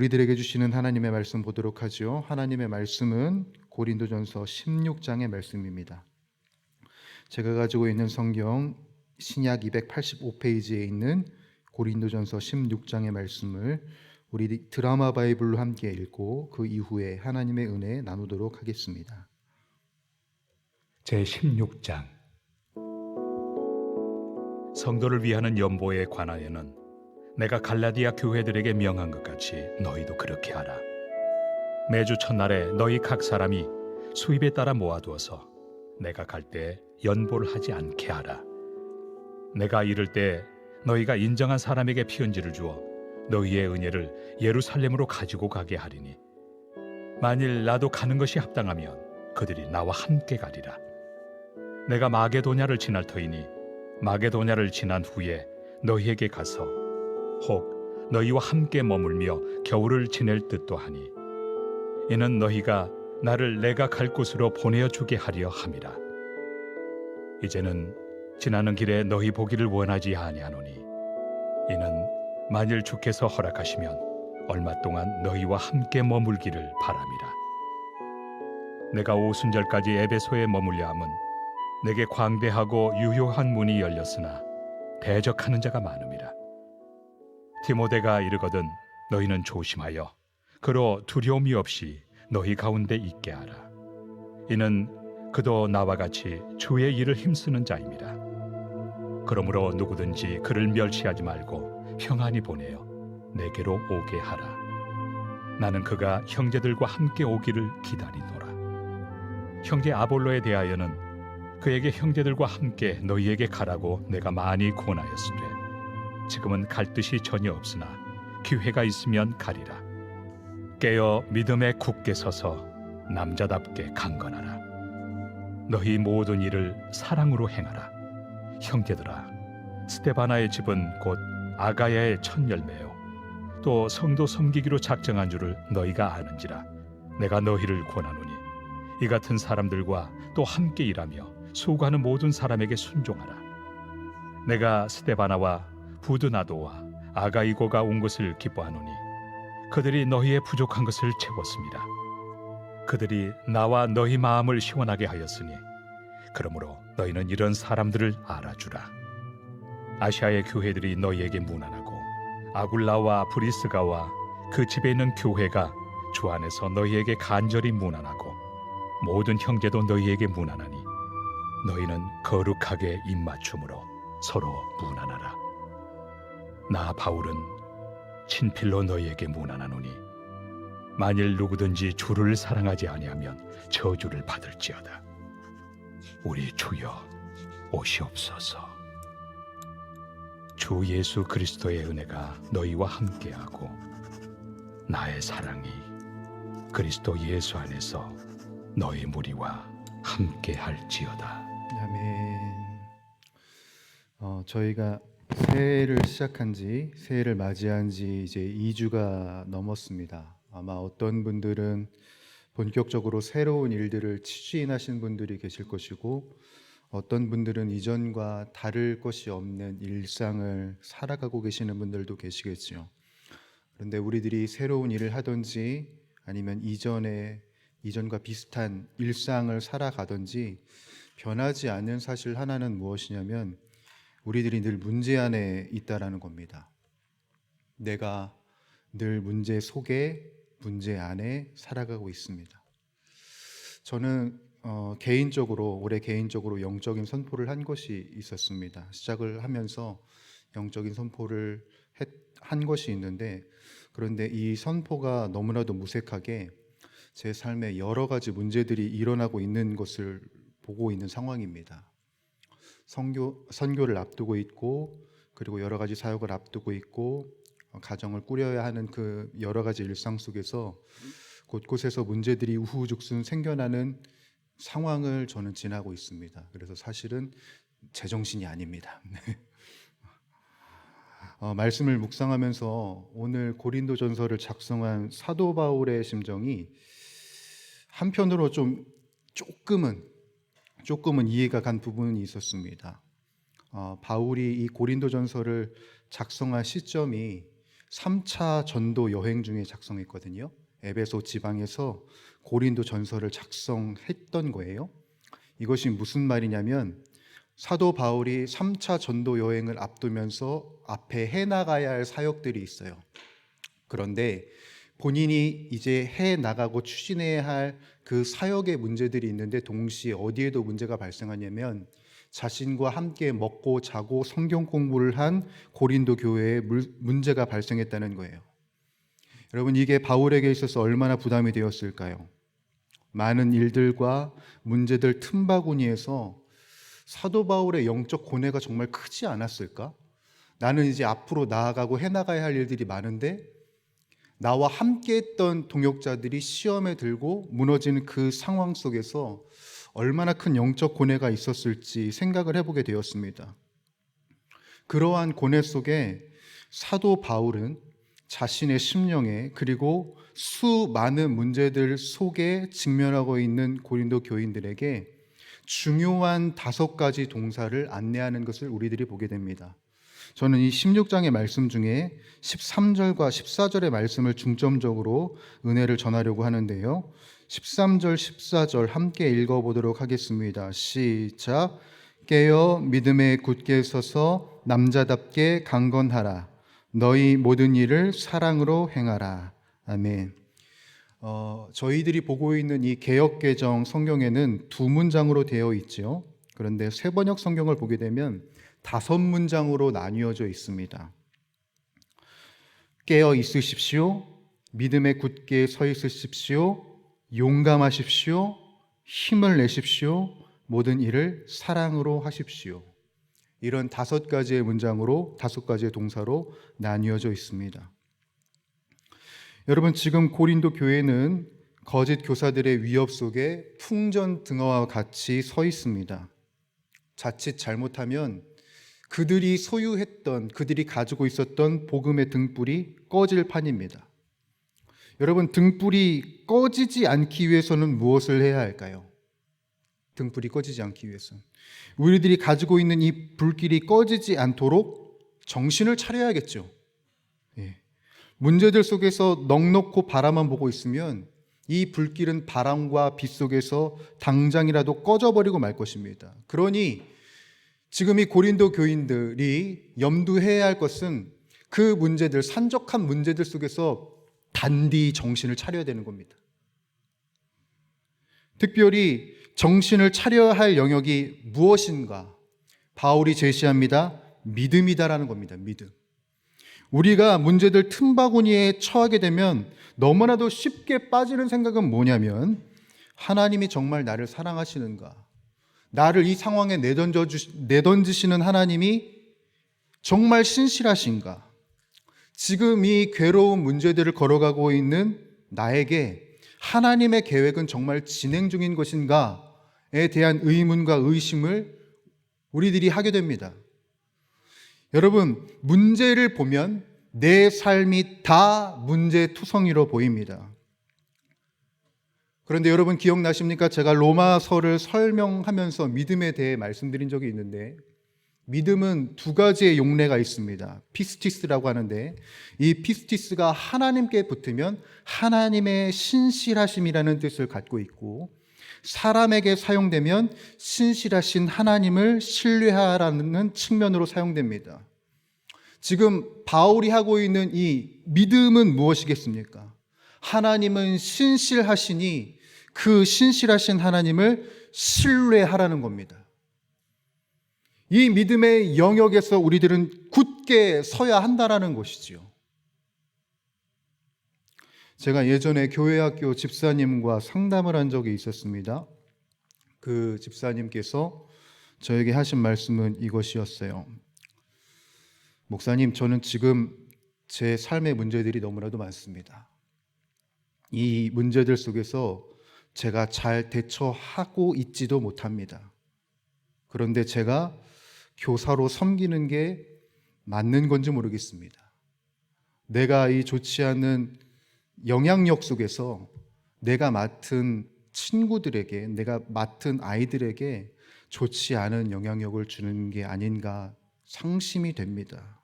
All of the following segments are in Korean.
우리들에게 주시는 하나님의 말씀 보도록 하지요. 하나님의 말씀은 고린도전서 16장의 말씀입니다. 제가 가지고 있는 성경 신약 285페이지에 있는 고린도전서 16장의 말씀을 우리 드라마 바이블로 함께 읽고 그 이후에 하나님의 은혜 나누도록 하겠습니다. 제16장. 성도를 위하는 연보에 관하여는 내가 갈라디아 교회들에게 명한 것 같이 너희도 그렇게 하라. 매주 첫날에 너희 각 사람이 수입에 따라 모아두어서 내가 갈 때 연보를 하지 않게 하라. 내가 이를 때 너희가 인정한 사람에게 피언지를 주어 너희의 은혜를 예루살렘으로 가지고 가게 하리니, 만일 나도 가는 것이 합당하면 그들이 나와 함께 가리라. 내가 마게도냐를 지날 터이니 마게도냐를 지난 후에 너희에게 가서 혹 너희와 함께 머물며 겨울을 지낼 듯도 하니, 이는 너희가 나를 내가 갈 곳으로 보내어 주게 하려 함이라. 이제는 지나는 길에 너희 보기를 원하지 아니하노니, 이는 만일 주께서 허락하시면 얼마 동안 너희와 함께 머물기를 바람이라. 내가 오순절까지 에베소에 머물려 함은 내게 광대하고 유효한 문이 열렸으나 대적하는 자가 많음이라. 디모데가 이르거든 너희는 조심하여 그로 두려움이 없이 너희 가운데 있게 하라. 이는 그도 나와 같이 주의 일을 힘쓰는 자임이라. 그러므로 누구든지 그를 멸시하지 말고 평안히 보내어 내게로 오게 하라. 나는 그가 형제들과 함께 오기를 기다리노라. 형제 아볼로에 대하여는 그에게 형제들과 함께 너희에게 가라고 내가 많이 권하였으되 지금은 갈 뜻이 전혀 없으나 기회가 있으면 가리라. 깨어 믿음에 굳게 서서 남자답게 강건하라. 너희 모든 일을 사랑으로 행하라. 형제들아, 스데바나의 집은 곧 아가야의 첫 열매요 또 성도 섬기기로 작정한 줄을 너희가 아는지라. 내가 너희를 권하노니 이 같은 사람들과 또 함께 일하며 수고하는 모든 사람에게 순종하라. 내가 스데바나와 부드나도와 아가이고가 온 것을 기뻐하노니 그들이 너희의 부족한 것을 채웠습니다. 그들이 나와 너희 마음을 시원하게 하였으니 그러므로 너희는 이런 사람들을 알아주라. 아시아의 교회들이 너희에게 문안하고 아굴라와 브리스가와 그 집에 있는 교회가 주 안에서 너희에게 간절히 문안하고 모든 형제도 너희에게 문안하니 너희는 거룩하게 입맞춤으로 서로 문안하라. 나 바울은 친필로 너희에게 문안하노니 만일 누구든지 주를 사랑하지 아니하면 저주를 받을지어다. 우리 주여 오시옵소서. 주 예수 그리스도의 은혜가 너희와 함께하고 나의 사랑이 그리스도 예수 안에서 너희 무리와 함께할지어다. 아멘. 저희가 새해를 시작한 지, 새해를 맞이한 지 이제 2주가 넘었습니다. 아마 어떤 분들은 본격적으로 새로운 일들을 추진하신 분들이 계실 것이고, 어떤 분들은 이전과 다를 것이 없는 일상을 살아가고 계시는 분들도 계시겠지요. 그런데 우리들이 새로운 일을 하든지 아니면 이전과 비슷한 일상을 살아가든지 변하지 않는 사실 하나는 무엇이냐면 우리들이 늘 문제 안에 있다라는 겁니다. 내가 늘 문제 속에, 문제 안에 살아가고 있습니다. 저는 올해 개인적으로 영적인 선포를 한 것이 있었습니다. 시작을 하면서 영적인 선포를 한 것이 있는데, 그런데 이 선포가 너무나도 무색하게 제 삶에 여러 가지 문제들이 일어나고 있는 것을 보고 있는 상황입니다. 선교를 앞두고 있고, 그리고 여러 가지 사역을 앞두고 있고, 가정을 꾸려야 하는 그 여러 가지 일상 속에서 곳곳에서 문제들이 우후죽순 생겨나는 상황을 저는 지나고 있습니다. 그래서 사실은 제정신이 아닙니다. 말씀을 묵상하면서 오늘 고린도전서를 작성한 사도 바울의 심정이 한편으로 조금은 이해가 간 부분이 있었습니다. 바울이 이 고린도전서를 작성한 시점이 3차 전도 여행 중에 작성했거든요. 에베소 지방에서 고린도 전서를 작성했던 거예요. 이것이 무슨 말이냐면 사도 바울이 3차 전도 여행을 앞두면서 앞에 해나가야 할 사역들이 있어요. 그런데 본인이 이제 해 나가고 추진해야 할 그 사역의 문제들이 있는데 동시에 어디에도 문제가 발생하냐면 자신과 함께 먹고 자고 성경 공부를 한 고린도 교회에 문제가 발생했다는 거예요. 여러분, 이게 바울에게 있어서 얼마나 부담이 되었을까요? 많은 일들과 문제들 틈바구니에서 사도 바울의 영적 고뇌가 정말 크지 않았을까? 나는 이제 앞으로 나아가고 해나가야 할 일들이 많은데 나와 함께 했던 동역자들이 시험에 들고 무너지는 그 상황 속에서 얼마나 큰 영적 고뇌가 있었을지 생각을 해보게 되었습니다. 그러한 고뇌 속에 사도 바울은 자신의 심령에 그리고 수많은 문제들 속에 직면하고 있는 고린도 교인들에게 중요한 5가지 동사를 안내하는 것을 우리들이 보게 됩니다. 저는 이 16장의 말씀 중에 13절과 14절의 말씀을 중점적으로 은혜를 전하려고 하는데요. 13절, 14절 함께 읽어보도록 하겠습니다. 시작. 깨어 믿음에 굳게 서서 남자답게 강건하라. 너희 모든 일을 사랑으로 행하라. 아멘. 저희들이 보고 있는 이 개역개정 성경에는 2문장으로 되어 있죠. 그런데 새번역 성경을 보게 되면 5문장으로 나뉘어져 있습니다. 깨어 있으십시오. 믿음에 굳게 서 있으십시오. 용감하십시오. 힘을 내십시오. 모든 일을 사랑으로 하십시오. 이런 5가지의 문장으로 5가지의 동사로 나뉘어져 있습니다. 여러분, 지금 고린도 교회는 거짓 교사들의 위협 속에 풍전등화와 같이 서 있습니다. 자칫 잘못하면 그들이 소유했던, 그들이 가지고 있었던 복음의 등불이 꺼질 판입니다. 여러분, 등불이 꺼지지 않기 위해서는 무엇을 해야 할까요? 등불이 꺼지지 않기 위해서는 우리들이 가지고 있는 이 불길이 꺼지지 않도록 정신을 차려야겠죠. 문제들 속에서 넋놓고 바라만 보고 있으면 이 불길은 바람과 빛 속에서 당장이라도 꺼져버리고 말 것입니다. 그러니 지금 이 고린도 교인들이 염두해야 할 것은 그 문제들, 산적한 문제들 속에서 단디 정신을 차려야 되는 겁니다. 특별히 정신을 차려야 할 영역이 무엇인가? 바울이 제시합니다. 믿음이다라는 겁니다. 믿음. 우리가 문제들 틈바구니에 처하게 되면 너무나도 쉽게 빠지는 생각은 뭐냐면 하나님이 정말 나를 사랑하시는가? 나를 이 상황에 내던지시는 하나님이 정말 신실하신가? 지금 이 괴로운 문제들을 걸어가고 있는 나에게 하나님의 계획은 정말 진행 중인 것인가에 대한 의문과 의심을 우리들이 하게 됩니다. 여러분, 문제를 보면 내 삶이 다 문제투성이로 보입니다. 그런데 여러분 기억나십니까? 제가 로마서를 설명하면서 믿음에 대해 말씀드린 적이 있는데 믿음은 2가지의 용례가 있습니다. 피스티스라고 하는데 이 피스티스가 하나님께 붙으면 하나님의 신실하심이라는 뜻을 갖고 있고 사람에게 사용되면 신실하신 하나님을 신뢰하라는 측면으로 사용됩니다. 지금 바울이 하고 있는 이 믿음은 무엇이겠습니까? 하나님은 신실하시니 그 신실하신 하나님을 신뢰하라는 겁니다. 이 믿음의 영역에서 우리들은 굳게 서야 한다는 것이지요. 제가 예전에 교회학교 집사님과 상담을 한 적이 있었습니다. 그 집사님께서 저에게 하신 말씀은 이것이었어요. 목사님, 저는 지금 제 삶의 문제들이 너무나도 많습니다. 이 문제들 속에서 제가 잘 대처하고 있지도 못합니다. 그런데 제가 교사로 섬기는 게 맞는 건지 모르겠습니다. 내가 이 좋지 않은 영향력 속에서 내가 맡은 친구들에게, 내가 맡은 아이들에게 좋지 않은 영향력을 주는 게 아닌가 상심이 됩니다.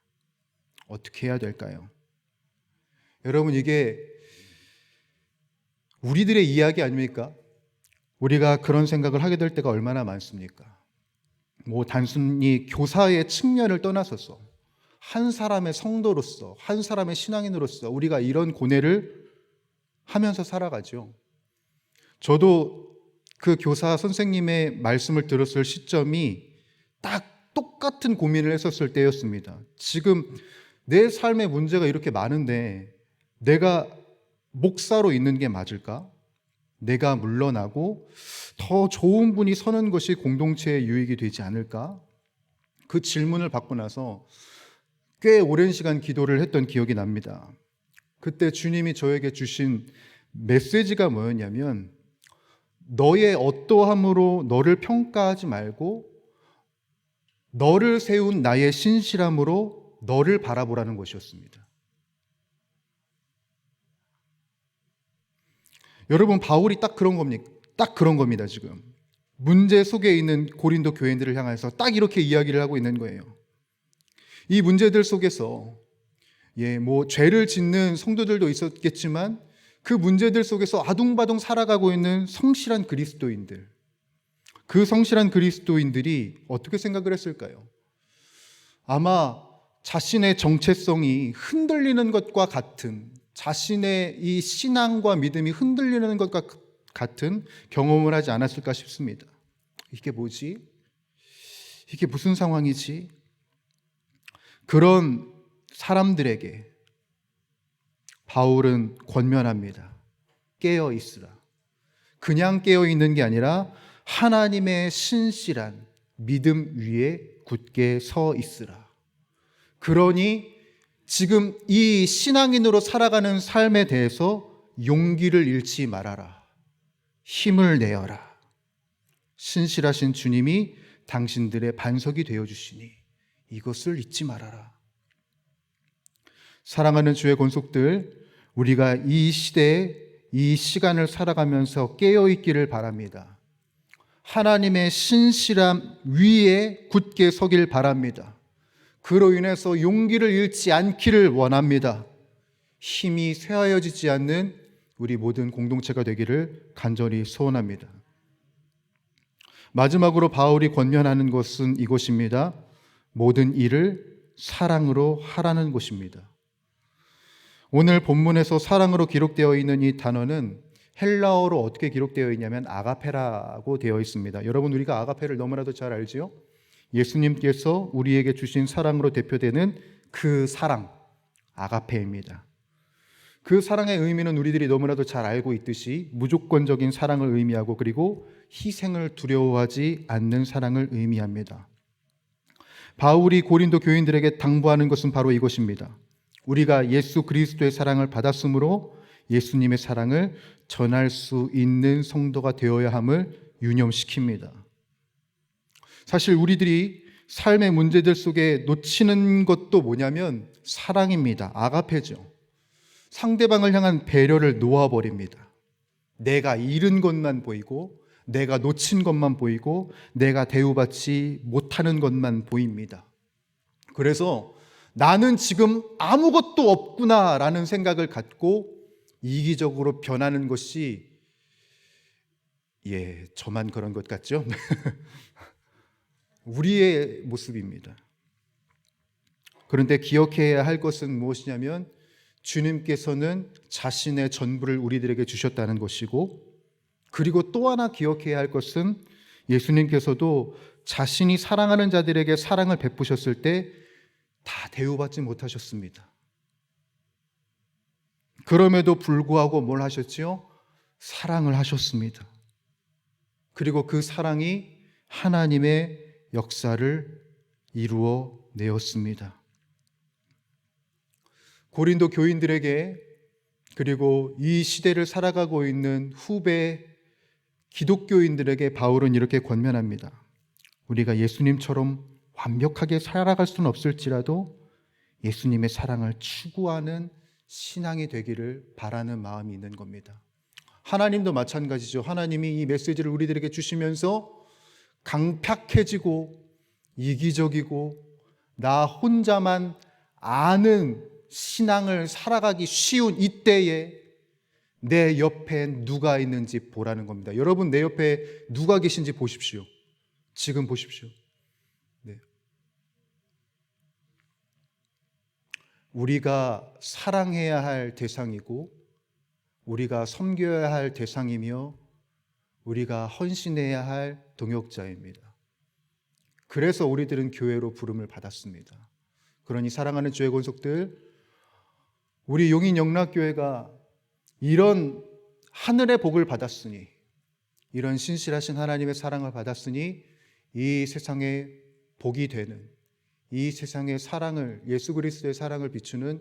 어떻게 해야 될까요? 여러분, 이게 우리들의 이야기 아닙니까? 우리가 그런 생각을 하게 될 때가 얼마나 많습니까? 단순히 교사의 측면을 떠나서서 한 사람의 성도로서, 한 사람의 신앙인으로서 우리가 이런 고뇌를 하면서 살아가죠. 저도 그 교사 선생님의 말씀을 들었을 시점이 딱 똑같은 고민을 했었을 때였습니다. 지금 내 삶의 문제가 이렇게 많은데 내가 목사로 있는 게 맞을까? 내가 물러나고 더 좋은 분이 서는 것이 공동체의 유익이 되지 않을까? 그 질문을 받고 나서 꽤 오랜 시간 기도를 했던 기억이 납니다. 그때 주님이 저에게 주신 메시지가 뭐였냐면, 너의 어떠함으로 너를 평가하지 말고 너를 세운 나의 신실함으로 너를 바라보라는 것이었습니다. 여러분, 바울이 딱 그런 겁니다. 딱 그런 겁니다. 지금 문제 속에 있는 고린도 교인들을 향해서 딱 이렇게 이야기를 하고 있는 거예요. 이 문제들 속에서 죄를 짓는 성도들도 있었겠지만 그 문제들 속에서 아둥바둥 살아가고 있는 성실한 그리스도인들, 그 성실한 그리스도인들이 어떻게 생각을 했을까요? 아마 자신의 정체성이 흔들리는 것과 같은, 자신의 이 신앙과 믿음이 흔들리는 것과 같은 경험을 하지 않았을까 싶습니다. 이게 뭐지? 이게 무슨 상황이지? 그런 사람들에게 바울은 권면합니다. 깨어 있으라. 그냥 깨어 있는 게 아니라 하나님의 신실한 믿음 위에 굳게 서 있으라. 그러니 지금 이 신앙인으로 살아가는 삶에 대해서 용기를 잃지 말아라. 힘을 내어라. 신실하신 주님이 당신들의 반석이 되어주시니 이것을 잊지 말아라. 사랑하는 주의 권속들, 우리가 이 시대에 이 시간을 살아가면서 깨어있기를 바랍니다. 하나님의 신실함 위에 굳게 서길 바랍니다. 그로 인해서 용기를 잃지 않기를 원합니다. 힘이 쇠하여지지 않는 우리 모든 공동체가 되기를 간절히 소원합니다. 마지막으로 바울이 권면하는 것은 이것입니다. 모든 일을 사랑으로 하라는 것입니다. 오늘 본문에서 사랑으로 기록되어 있는 이 단어는 헬라어로 어떻게 기록되어 있냐면 아가페라고 되어 있습니다. 여러분, 우리가 아가페를 너무나도 잘 알지요? 예수님께서 우리에게 주신 사랑으로 대표되는 그 사랑, 아가페입니다. 그 사랑의 의미는 우리들이 너무나도 잘 알고 있듯이 무조건적인 사랑을 의미하고, 그리고 희생을 두려워하지 않는 사랑을 의미합니다. 바울이 고린도 교인들에게 당부하는 것은 바로 이것입니다. 우리가 예수 그리스도의 사랑을 받았으므로 예수님의 사랑을 전할 수 있는 성도가 되어야 함을 유념시킵니다. 사실 우리들이 삶의 문제들 속에 놓치는 것도 뭐냐면 사랑입니다. 아가페죠. 상대방을 향한 배려를 놓아버립니다. 내가 잃은 것만 보이고, 내가 놓친 것만 보이고, 내가 대우받지 못하는 것만 보입니다. 그래서 나는 지금 아무것도 없구나라는 생각을 갖고 이기적으로 변하는 것이, 저만 그런 것 같죠? 우리의 모습입니다. 그런데 기억해야 할 것은 무엇이냐면 주님께서는 자신의 전부를 우리들에게 주셨다는 것이고, 그리고 또 하나 기억해야 할 것은 예수님께서도 자신이 사랑하는 자들에게 사랑을 베푸셨을 때 다 대우받지 못하셨습니다. 그럼에도 불구하고 뭘 하셨지요? 사랑을 하셨습니다. 그리고 그 사랑이 하나님의 역사를 이루어 내었습니다. 고린도 교인들에게, 그리고 이 시대를 살아가고 있는 후배 기독교인들에게 바울은 이렇게 권면합니다. 우리가 예수님처럼 완벽하게 살아갈 수는 없을지라도 예수님의 사랑을 추구하는 신앙이 되기를 바라는 마음이 있는 겁니다. 하나님도 마찬가지죠. 하나님이 이 메시지를 우리들에게 주시면서 강팍해지고 이기적이고 나 혼자만 아는 신앙을 살아가기 쉬운 이때에 내 옆에 누가 있는지 보라는 겁니다. 여러분, 내 옆에 누가 계신지 보십시오. 지금 보십시오. 네. 우리가 사랑해야 할 대상이고, 우리가 섬겨야 할 대상이며, 우리가 헌신해야 할 동역자입니다. 그래서 우리들은 교회로 부름을 받았습니다. 그러니 사랑하는 주의 권속들, 우리 용인 영락교회가 이런 하늘의 복을 받았으니, 이런 신실하신 하나님의 사랑을 받았으니 이 세상에 복이 되는, 이 세상의 사랑을, 예수 그리스도의 사랑을 비추는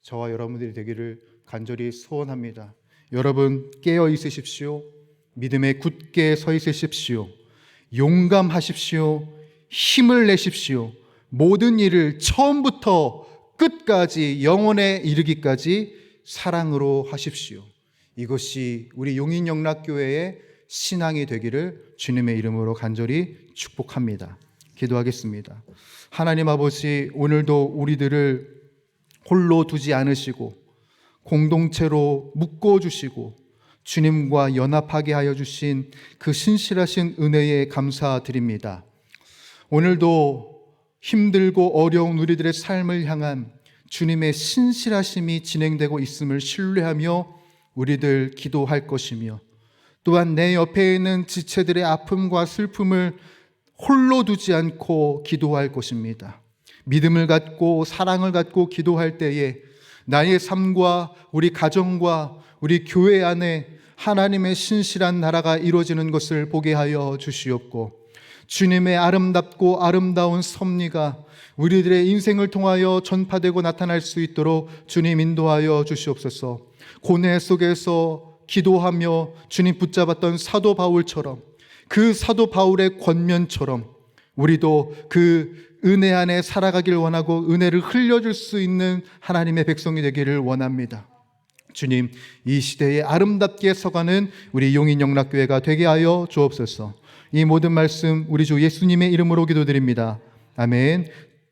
저와 여러분들이 되기를 간절히 소원합니다. 여러분, 깨어 있으십시오. 믿음에 굳게 서 있으십시오. 용감하십시오. 힘을 내십시오. 모든 일을 처음부터 끝까지, 영원에 이르기까지 사랑으로 하십시오. 이것이 우리 용인 영락교회의 신앙이 되기를 주님의 이름으로 간절히 축복합니다. 기도하겠습니다. 하나님 아버지, 오늘도 우리들을 홀로 두지 않으시고 공동체로 묶어주시고 주님과 연합하게 하여 주신 그 신실하신 은혜에 감사드립니다. 오늘도 힘들고 어려운 우리들의 삶을 향한 주님의 신실하심이 진행되고 있음을 신뢰하며 우리들 기도할 것이며, 또한 내 옆에 있는 지체들의 아픔과 슬픔을 홀로 두지 않고 기도할 것입니다. 믿음을 갖고 사랑을 갖고 기도할 때에 나의 삶과 우리 가정과 우리 교회 안에 하나님의 신실한 나라가 이루어지는 것을 보게 하여 주시옵고, 주님의 아름답고 아름다운 섭리가 우리들의 인생을 통하여 전파되고 나타날 수 있도록 주님 인도하여 주시옵소서. 고뇌 속에서 기도하며 주님 붙잡았던 사도 바울처럼, 그 사도 바울의 권면처럼 우리도 그 은혜 안에 살아가길 원하고 은혜를 흘려줄 수 있는 하나님의 백성이 되기를 원합니다. 주님, 이 시대에 아름답게 서가는 우리 용인 영락교회가 되게 하여 주옵소서. 이 모든 말씀 우리 주 예수님의 이름으로 기도드립니다. 아멘.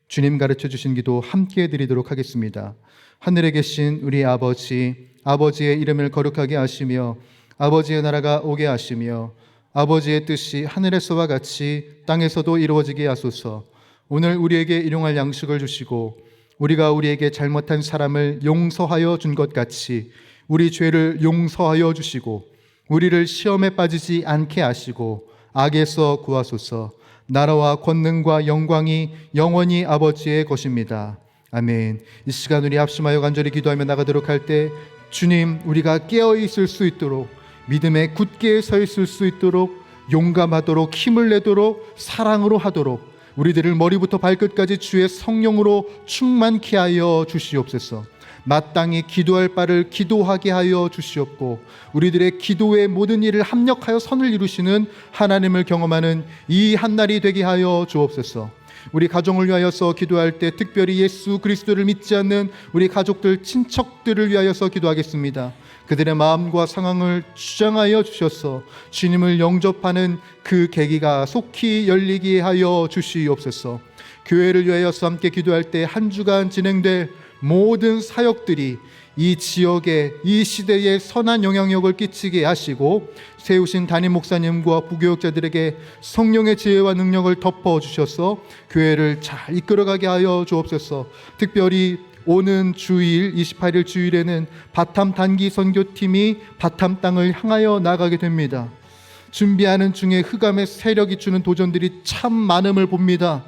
주님 가르쳐 주신 기도 함께 드리도록 하겠습니다. 하늘에 계신 우리 아버지, 아버지의 이름을 거룩하게 하시며 아버지의 나라가 오게 하시며 아버지의 뜻이 하늘에서와 같이 땅에서도 이루어지게 하소서. 오늘 우리에게 일용할 양식을 주시고 우리가 우리에게 잘못한 사람을 용서하여 준 것 같이 우리 죄를 용서하여 주시고 우리를 시험에 빠지지 않게 하시고 악에서 구하소서. 나라와 권능과 영광이 영원히 아버지의 것입니다. 아멘. 이 시간 우리 합심하여 간절히 기도하며 나가도록 할 때 주님, 우리가 깨어 있을 수 있도록, 믿음에 굳게 서 있을 수 있도록, 용감하도록, 힘을 내도록, 사랑으로 하도록 우리들을 머리부터 발끝까지 주의 성령으로 충만케 하여 주시옵소서. 마땅히 기도할 바를 기도하게 하여 주시옵고 우리들의 기도의 모든 일을 합력하여 선을 이루시는 하나님을 경험하는 이 한날이 되게 하여 주옵소서. 우리 가정을 위하여서 기도할 때 특별히 예수 그리스도를 믿지 않는 우리 가족들, 친척들을 위하여서 기도하겠습니다. 그들의 마음과 상황을 주장하여 주셔서 주님을 영접하는 그 계기가 속히 열리게 하여 주시옵소서. 교회를 위하여서 함께 기도할 때 한 주간 진행될 모든 사역들이 이 지역에, 이 시대에 선한 영향력을 끼치게 하시고 세우신 담임 목사님과 부교역자들에게 성령의 지혜와 능력을 덮어주셔서 교회를 잘 이끌어가게 하여 주옵소서. 특별히 오는 주일 28일 주일에는 바탐 단기 선교팀이 바탐 땅을 향하여 나가게 됩니다. 준비하는 중에 흑암의 세력이 주는 도전들이 참 많음을 봅니다.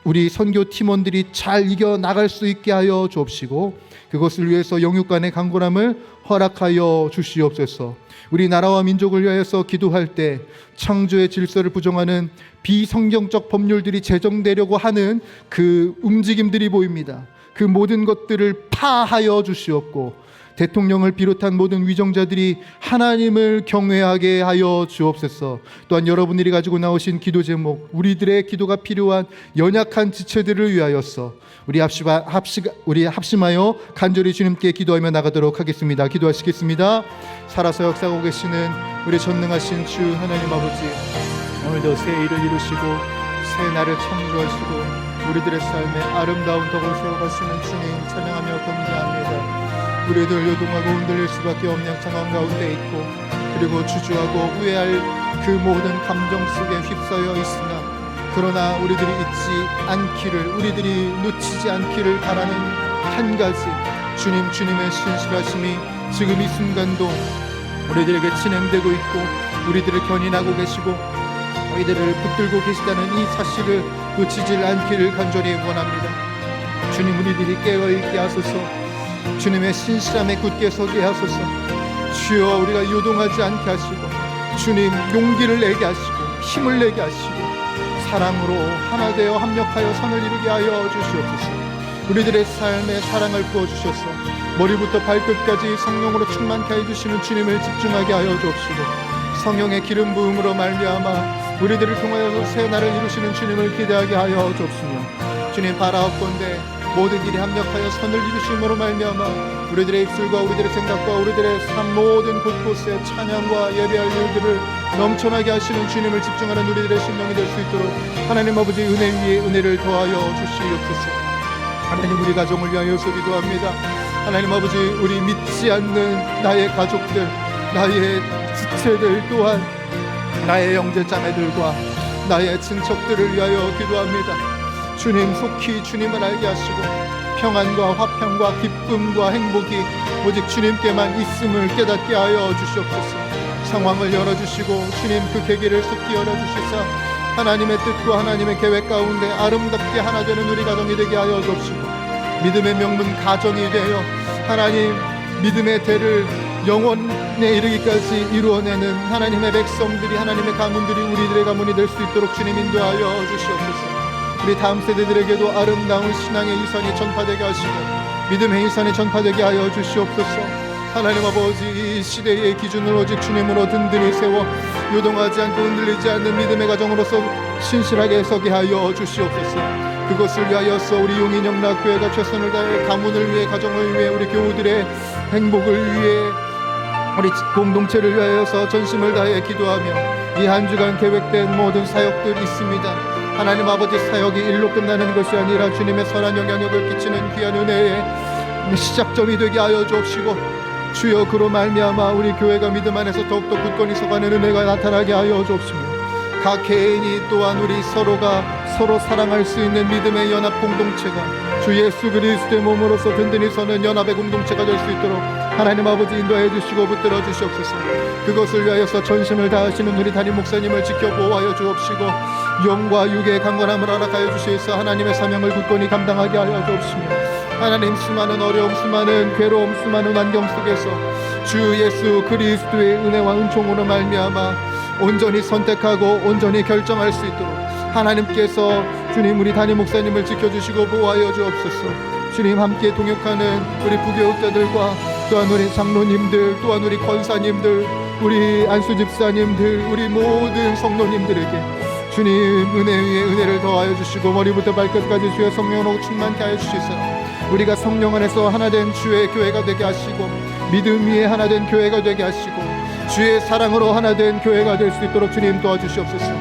우리 선교 팀원들이 잘 이겨나갈 수 있게 하여 주옵시고 그것을 위해서 영육간의 강건함을 허락하여 주시옵소서. 우리 나라와 민족을 위하여서 기도할 때 창조의 질서를 부정하는 비성경적 법률들이 제정되려고 하는 그 움직임들이 보입니다. 그 모든 것들을 파하여 주시옵고 대통령을 비롯한 모든 위정자들이 하나님을 경외하게 하여 주옵소서. 또한 여러분들이 가지고 나오신 기도 제목, 우리들의 기도가 필요한 연약한 지체들을 위하여서 우리 합심하여 간절히 주님께 기도하며 나가도록 하겠습니다. 기도하시겠습니다. 살아서 역사하고 계시는 우리 전능하신 주 하나님 아버지, 오늘도 새 일을 이루시고 새 날을 창조하시고 우리들의 삶에 아름다운 덕을 세워가시는 주님 찬양하며 경배합니다. 우리들 요동하고 흔들릴 수밖에 없는 상황 가운데 있고, 그리고 주저하고 후회할 그 모든 감정 속에 휩싸여 있으나, 그러나 우리들이 잊지 않기를, 우리들이 놓치지 않기를 바라는 한 가지, 주님의 신실하심이 지금 이 순간도 우리들에게 진행되고 있고, 우리들을 견인하고 계시고 우리들을 붙들고 계시다는 이 사실을 놓치지 않기를 간절히 원합니다. 주님, 우리들이 깨어있게 하소서. 주님의 신실함에 굳게 서게 하소서. 주여, 우리가 요동하지 않게 하시고, 주님 용기를 내게 하시고 힘을 내게 하시고 사랑으로 하나 되어 합력하여 선을 이루게 하여 주시옵소서. 우리들의 삶에 사랑을 부어주셔서 머리부터 발끝까지 성령으로 충만케 해주시는 주님을 집중하게 하여 주옵시고, 성령의 기름 부음으로 말미암아 우리들을 통하여서 새 날을 이루시는 주님을 기대하게 하여 주옵시며, 주님 바라옵건대 모든 일이 합력하여 선을 이루심으로 말미암아 우리들의 입술과 우리들의 생각과 우리들의 삶 모든 곳곳에 찬양과 예배할 일들을 넘쳐나게 하시는 주님을 집중하는 우리들의 심령이 될 수 있도록 하나님 아버지 은혜 위에 은혜를 더하여 주시옵소서. 하나님, 우리 가정을 위하여서 기도합니다. 하나님 아버지, 우리 믿지 않는 나의 가족들, 나의 지체들, 또한 나의 형제자매들과 나의 친척들을 위하여 기도합니다. 주님, 속히 주님을 알게 하시고 평안과 화평과 기쁨과 행복이 오직 주님께만 있음을 깨닫게 하여 주시옵소서. 상황을 열어주시고 주님 그 계기를 속히 열어주시사 하나님의 뜻과 하나님의 계획 가운데 아름답게 하나 되는 우리 가정이 되게 하여 주옵시고, 믿음의 명문 가정이 되어 하나님 믿음의 대를 영원에 이르기까지 이루어내는 하나님의 백성들이, 하나님의 가문들이 우리들의 가문이 될 수 있도록 주님 인도하여 주시옵소서. 우리 다음 세대들에게도 아름다운 신앙의 유산이 전파되게 하시고 믿음의 유산이 전파되게 하여 주시옵소서. 하나님 아버지, 이 시대의 기준을 오직 주님으로 든든히 세워 요동하지 않고 흔들리지 않는 믿음의 가정으로서 신실하게 서게 하여 주시옵소서. 그것을 위하여서 우리 용인영락교회가 최선을 다해 가문을 위해, 가정을 위해, 우리 교우들의 행복을 위해, 우리 공동체를 위하여서 전심을 다해 기도하며 이 한 주간 계획된 모든 사역들이 있습니다. 하나님 아버지, 사역이 일로 끝나는 것이 아니라 주님의 선한 영향력을 끼치는 귀한 은혜의 시작점이 되게 하여 주옵시고, 주여 그로 말미암아 우리 교회가 믿음 안에서 더욱더 굳건히 서가는 은혜가 나타나게 하여 주옵시며, 각 개인이 또한 우리 서로가 서로 사랑할 수 있는 믿음의 연합 공동체가 주 예수 그리스도의 몸으로서 든든히 서는 연합의 공동체가 될 수 있도록 하나님 아버지 인도해 주시고 붙들어 주시옵소서. 그것을 위하여서 전심을 다하시는 우리 담임 목사님을 지켜 보호하여 주옵시고, 영과 육의 강건함을 허락하여 주시어서 하나님의 사명을 굳건히 감당하게 하여 주옵시며, 하나님 수많은 어려움, 수많은 괴로움, 수많은 환경 속에서 주 예수 그리스도의 은혜와 은총으로 말미암아 온전히 선택하고 온전히 결정할 수 있도록 하나님께서 주님 우리 담임 목사님을 지켜주시고 보호하여 주옵소서. 주님, 함께 동역하는 우리 부교육자들과 또한 우리 장로님들, 또한 우리 권사님들, 우리 안수 집사님들, 우리 모든 성도님들에게 주님 은혜 위에 은혜를 더하여 주시고 머리부터 발끝까지 주의 성령으로 충만케 하여 주시사 우리가 성령 안에서 하나된 주의 교회가 되게 하시고 믿음 위에 하나된 교회가 되게 하시고 주의 사랑으로 하나된 교회가 될 수 있도록 주님 도와주시옵소서.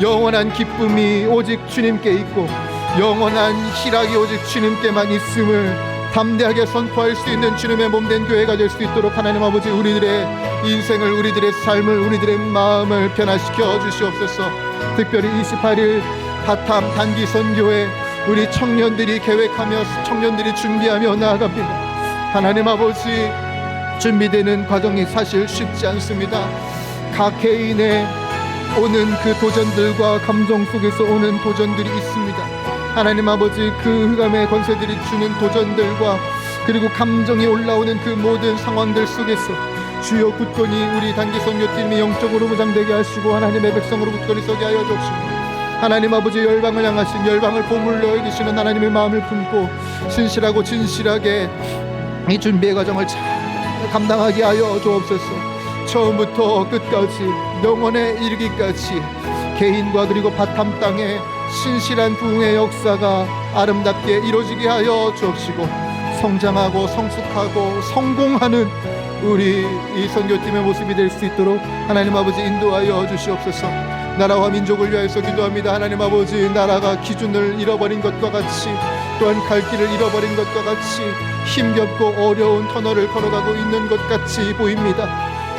영원한 기쁨이 오직 주님께 있고 영원한 희락이 오직 주님께만 있음을 담대하게 선포할 수 있는 주님의 몸된 교회가 될 수 있도록 하나님 아버지, 우리들의 인생을, 우리들의 삶을, 우리들의 마음을 변화시켜 주시옵소서. 특별히 28일 바탐 단기 선교회 우리 청년들이 계획하며 청년들이 준비하며 나아갑니다. 하나님 아버지, 준비되는 과정이 사실 쉽지 않습니다. 각 개인의 오는 그 도전들과 감정 속에서 오는 도전들이 있습니다. 하나님 아버지, 그 흑암의 권세들이 주는 도전들과 그리고 감정이 올라오는 그 모든 상황들 속에서 주여 굳건히 우리 단기 선교팀이 영적으로 무장되게 하시고 하나님의 백성으로 굳건히 서게 하여 주옵시고, 하나님 아버지 열방을 향하신 열방을 보물로 여기시는 하나님의 마음을 품고 신실하고 진실하게 이 준비의 과정을 잘 감당하게 하여 주옵소서. 처음부터 끝까지 영원에 이르기까지 개인과 그리고 바탐 땅에 신실한 부흥의 역사가 아름답게 이루어지게 하여 주옵시고, 성장하고 성숙하고 성공하는 우리 이 선교팀의 모습이 될 수 있도록 하나님 아버지 인도하여 주시옵소서. 나라와 민족을 위하여서 기도합니다. 하나님 아버지, 나라가 기준을 잃어버린 것과 같이, 또한 갈 길을 잃어버린 것과 같이 힘겹고 어려운 터널을 걸어가고 있는 것 같이 보입니다.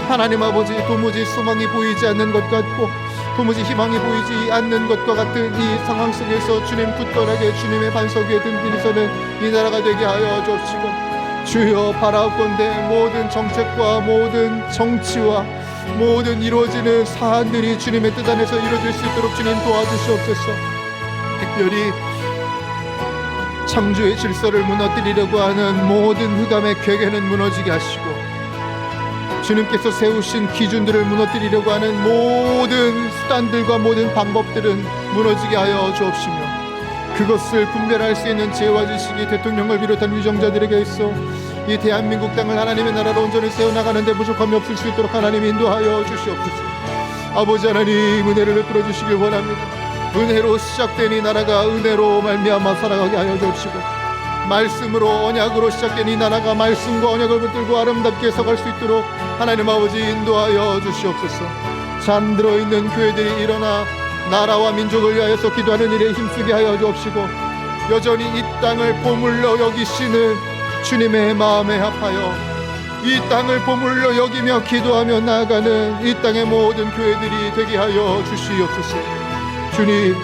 하나님 아버지, 도무지 소망이 보이지 않는 것 같고 도무지 희망이 보이지 않는 것과 같은 이 상황 속에서 주님 굳건하게 주님의 반석 위에 등bin서는 이 나라가 되게 하여 주옵시고, 주여 바라옵건대 모든 정책과 모든 정치와 모든 이루어지는 사안들이 주님의 뜻 안에서 이루어질 수 있도록 주님 도와주시옵소서. 특별히 창조의 질서를 무너뜨리려고 하는 모든 흑암의 궤계는 무너지게 하시고, 주님께서 세우신 기준들을 무너뜨리려고 하는 모든 수단들과 모든 방법들은 무너지게 하여 주옵시며, 그것을 분별할 수 있는 지혜와 지식이 대통령을 비롯한 위정자들에게 있어 이 대한민국 땅을 하나님의 나라로 온전히 세워나가는데 부족함이 없을 수 있도록 하나님 인도하여 주시옵소서. 아버지 하나님, 은혜를 베풀어 주시길 원합니다. 은혜로 시작된 이 나라가 은혜로 말미암아 살아가게 하여 주옵시고, 말씀으로 언약으로 시작된 이 나라가 말씀과 언약을 붙들고 아름답게 서갈 수 있도록 하나님 아버지 인도하여 주시옵소서. 잠들어 있는 교회들이 일어나 나라와 민족을 위하여서 기도하는 일에 힘쓰게 하여 주옵시고, 여전히 이 땅을 보물로 여기시는 주님의 마음에 합하여 이 땅을 보물로 여기며 기도하며 나아가는 이 땅의 모든 교회들이 되게 하여 주시옵소서. 주님,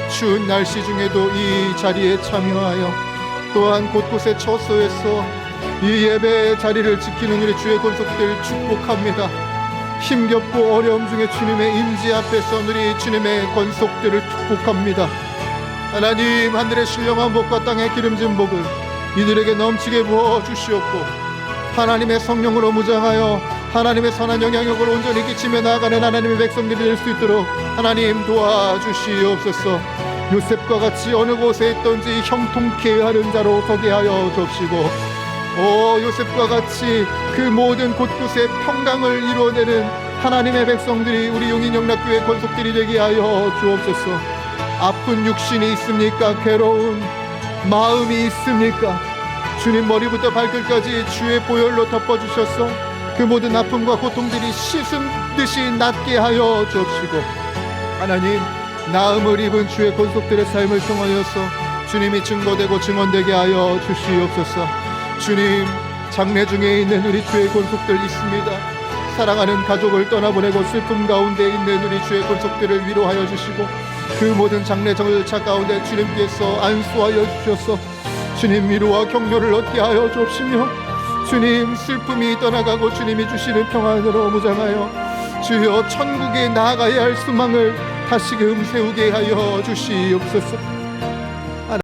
추운 날씨 중에도 이 자리에 참여하여 또한 곳곳에 처소에서 이 예배의 자리를 지키는 우리 주의 권속들 축복합니다. 힘겹고 어려움 중에 주님의 임재 앞에서 우리 주님의 권속들을 축복합니다. 하나님, 하늘의 신령한 복과 땅의 기름진 복을 이들에게 넘치게 부어 주시옵고, 하나님의 성령으로 무장하여 하나님의 선한 영향력을 온전히 끼치며 나아가는 하나님의 백성들이 될 수 있도록 하나님 도와주시옵소서. 요셉과 같이 어느 곳에 있든지 형통케 하는 자로 서게 하여 주옵시고, 요셉과 같이 그 모든 곳곳에 평강을 이루어내는 하나님의 백성들이 우리 용인영락교회 권속들이 되게 하여 주옵소서. 아픈 육신이 있습니까? 괴로운 마음이 있습니까? 주님, 머리부터 발끝까지 주의 보혈로 덮어주셔서 그 모든 아픔과 고통들이 씻은 듯이 낫게 하여 주옵시고, 하나님, 나음을 입은 주의 권속들의 삶을 통하여서 주님이 증거되고 증언되게 하여 주시옵소서. 주님, 장례 중에 있는 우리 주의 권속들 있습니다. 사랑하는 가족을 떠나보내고 슬픔 가운데 있는 우리 주의 권속들을 위로하여 주시고, 그 모든 장례 절차 가운데 주님께서 안수하여 주셔서 주님 위로와 격려를 얻게 하여 주옵시며, 주님 슬픔이 떠나가고 주님이 주시는 평안으로 무장하여 주여 천국에 나아가야 할 소망을 다시금 세우게 하여 주시옵소서.